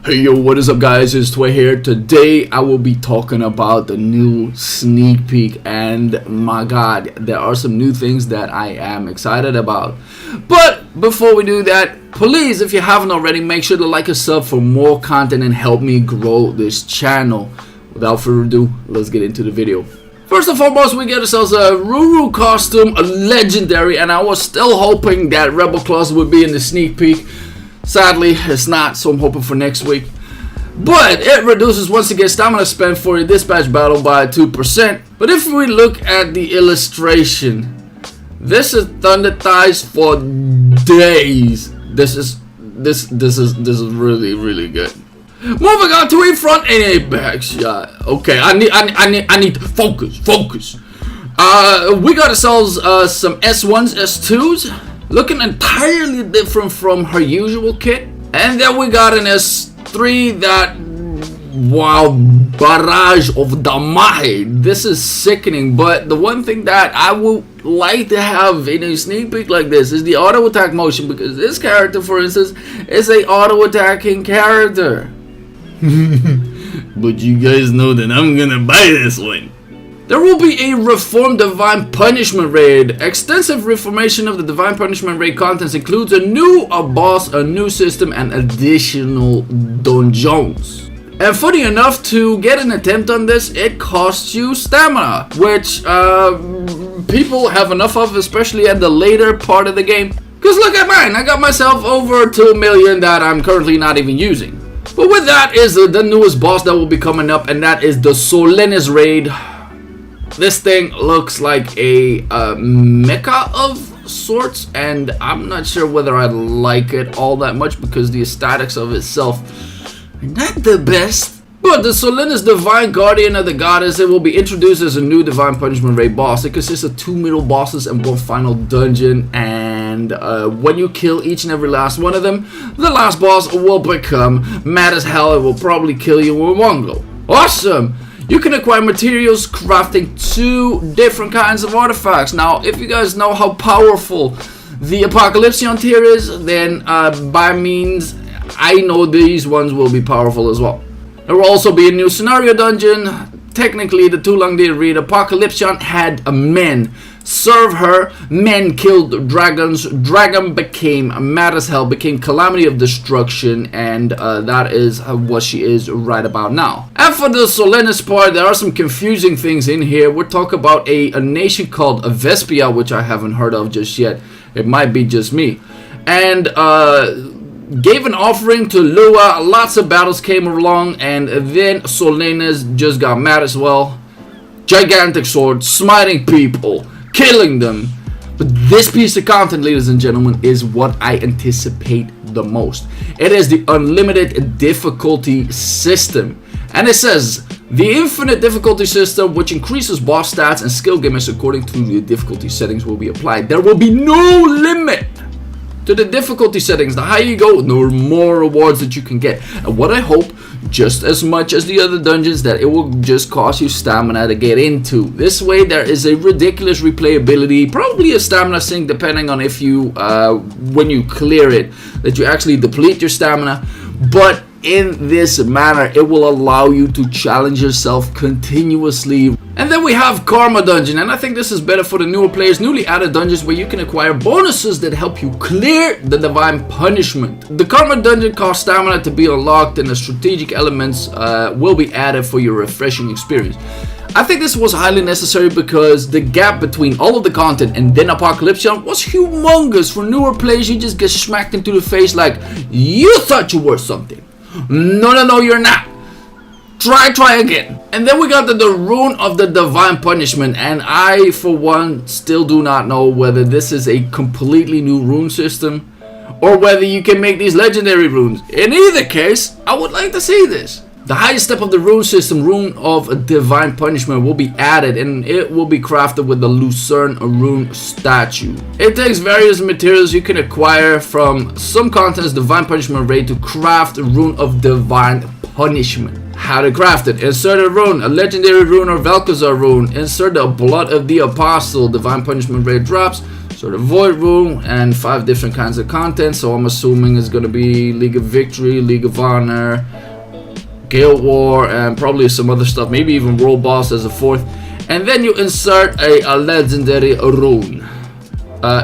Hey yo, what is up guys, it's Tway here. Today I will be talking about the new sneak peek, and my god, there are some new things that I am excited about. But before we do that, please, if you haven't already, make sure to like and sub for more content and help me grow this channel. Without further ado, let's get into the video. First and foremost, we get ourselves a Miruru costume, a legendary, and I was still hoping that Rebel Claws would be in the sneak peek. Sadly, it's not, so I'm hoping for next week. But it reduces once again stamina spent for a dispatch battle by 2%. But if we look at the illustration, this is Thunder Thighs for days. This is really good. Moving on to a front and a back shot. Okay, I need to focus. We got ourselves some S1s, S2s. Looking entirely different from her usual kit. And then we got an S3 that, wow, barrage of damage. This is sickening. But the one thing that I would like to have in a sneak peek like this is the auto attack motion, because this character, for instance, is a auto attacking character. But you guys know that I'm gonna buy this one. There will be a Reformed Divine Punishment raid. Extensive reformation of the Divine Punishment raid contents includes a new boss, a new system, and additional dungeons. And funny enough, to get an attempt on this, it costs you stamina, which people have enough of, especially at the later part of the game. Because look at mine, I got myself over 2 million that I'm currently not even using. But with that is the newest boss that will be coming up, and that is the Solenis raid. This thing looks like a mecha of sorts, and I'm not sure whether I like it all that much because the aesthetics of itself are not the best. But the Solenis Divine Guardian of the Goddess, it will be introduced as a new Divine Punishment raid boss. It consists of 2 middle bosses and 1 final dungeon, and when you kill each and every last one of them, the last boss will become mad as hell. It will probably kill you in one go. Awesome! You can acquire materials crafting 2 different kinds of artifacts. Now, if you guys know how powerful the Apocalypsion tier is, then by means, I know these ones will be powerful as well. There will also be a new scenario dungeon. Technically, the too long did read. Apocalypsion had a men serve her, men killed dragons, dragon became mad as hell, became calamity of destruction, and that is what she is right about now. And for the Solenis part, there are some confusing things in here. We're talking about a nation called Vespia, which I haven't heard of just yet. It might be just me. And gave an offering to Lua, lots of battles came along, and then Solenis just got mad as well. Gigantic sword, smiting people, killing them. But this piece of content, ladies and gentlemen, is what I anticipate the most. It is the unlimited difficulty system, and it says the infinite difficulty system, which increases boss stats and skill gimmicks according to the difficulty settings, will be applied. There will be no limit to the difficulty settings. The higher you go, the more rewards that you can get. And what I hope, just as much as the other dungeons, that it will just cost you stamina to get into. This way there is a ridiculous replayability, probably a stamina sink depending on if you when you clear it, that you actually deplete your stamina. But in this manner, it will allow you to challenge yourself continuously. And then we have Karma Dungeon, and I think this is better for the newer players. Newly added dungeons where you can acquire bonuses that help you clear the Divine Punishment. The Karma Dungeon costs stamina to be unlocked, and the strategic elements will be added for your refreshing experience. I think this was highly necessary because the gap between all of the content and then Apocalypsion was humongous. For newer players, you just get smacked into the face like, you thought you were something. No, you're not. Try again. And then we got the Rune of the Divine Punishment, and I, for one, still do not know whether this is a completely new rune system or whether you can make these legendary runes. In either case, I would like to see this. The highest step of the rune system, Rune of Divine Punishment, will be added, and it will be crafted with the Lucerne Rune statue. It takes various materials you can acquire from some contents Divine Punishment raid to craft a Rune of Divine Punishment. How to craft it. Insert a rune, a legendary rune or Vel'Korzar rune. Insert the Blood of the Apostle. Divine Punishment raid drops. Insert a Void rune and 5 different kinds of content. So I'm assuming it's gonna be League of Victory, League of Honor, Guild War, and probably some other stuff. Maybe even World Boss as a 4th. And then you insert a legendary rune.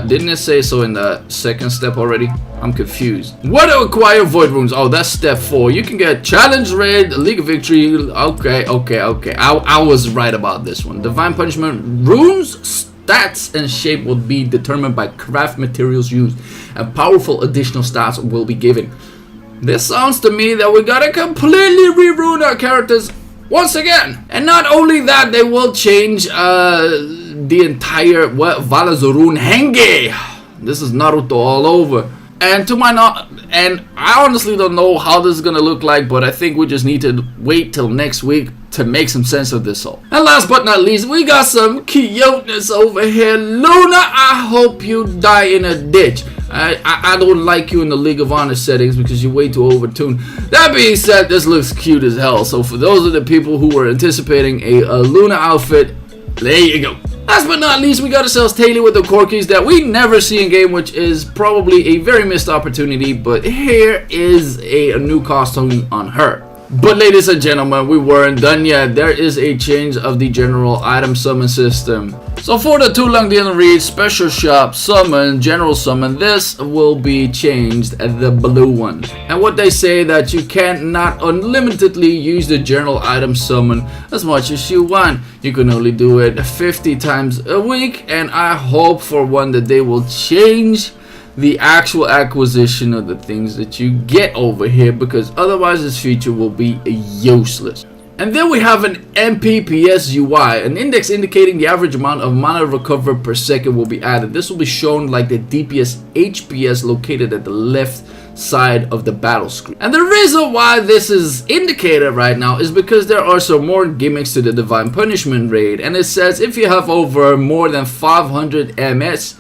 Didn't it say so in the 2nd step already? I'm confused. What to acquire Void runes? Oh, that's step 4. You can get Challenge Raid, League of Victory. Okay. I was right about this one. Divine Punishment runes, stats, and shape will be determined by craft materials used, and powerful additional stats will be given. This sounds to me that we gotta completely re-rune our characters once again. And not only that, they will change the entire Valazurun Henge. This is Naruto all over. And to my and I honestly don't know how this is gonna look like, but I think we just need to wait till next week to make some sense of this all. And last but not least, we got some cuteness over here. Luna, I hope you die in a ditch. I don't like you in the League of Honor settings because you're way too overtuned. That being said, this looks cute as hell. So for those of the people who were anticipating a Luna outfit, there you go. Last but not least, we got ourselves Taylor with the Corkies that we never see in game, which is probably a very missed opportunity. But here is a new costume on her. But ladies and gentlemen, we weren't done yet. There is a change of the general item summon system. So for the Tulangdian Reed Special Shop Summon, General Summon, this will be changed at the blue one. And what they say that you can not unlimitedly use the general item summon as much as you want. You can only do it 50 times a week, and I hope for one that they will change the actual acquisition of the things that you get over here, because otherwise this feature will be useless. And then we have an MPPS UI, an index indicating the average amount of mana recovered per second will be added. This will be shown like the DPS HPS located at the left side of the battle screen. And the reason why this is indicated right now is because there are some more gimmicks to the Divine Punishment raid, and it says if you have over more than 500 MS,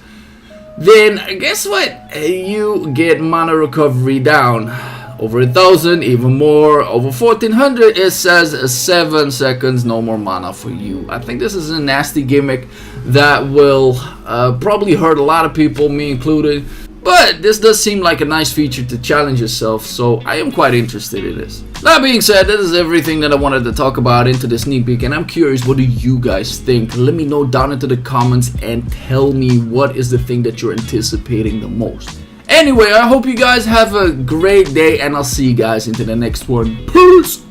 then guess what? You get mana recovery down. Over 1,000, even more. Over 1,400, it says 7 seconds, no more mana for you. I think this is a nasty gimmick that will probably hurt a lot of people, me included. But this does seem like a nice feature to challenge yourself, so I am quite interested in this. That being said, that is everything that I wanted to talk about into the sneak peek, and I'm curious, what do you guys think? Let me know down into the comments and tell me what is the thing that you're anticipating the most. Anyway, I hope you guys have a great day, and I'll see you guys into the next one. Peace!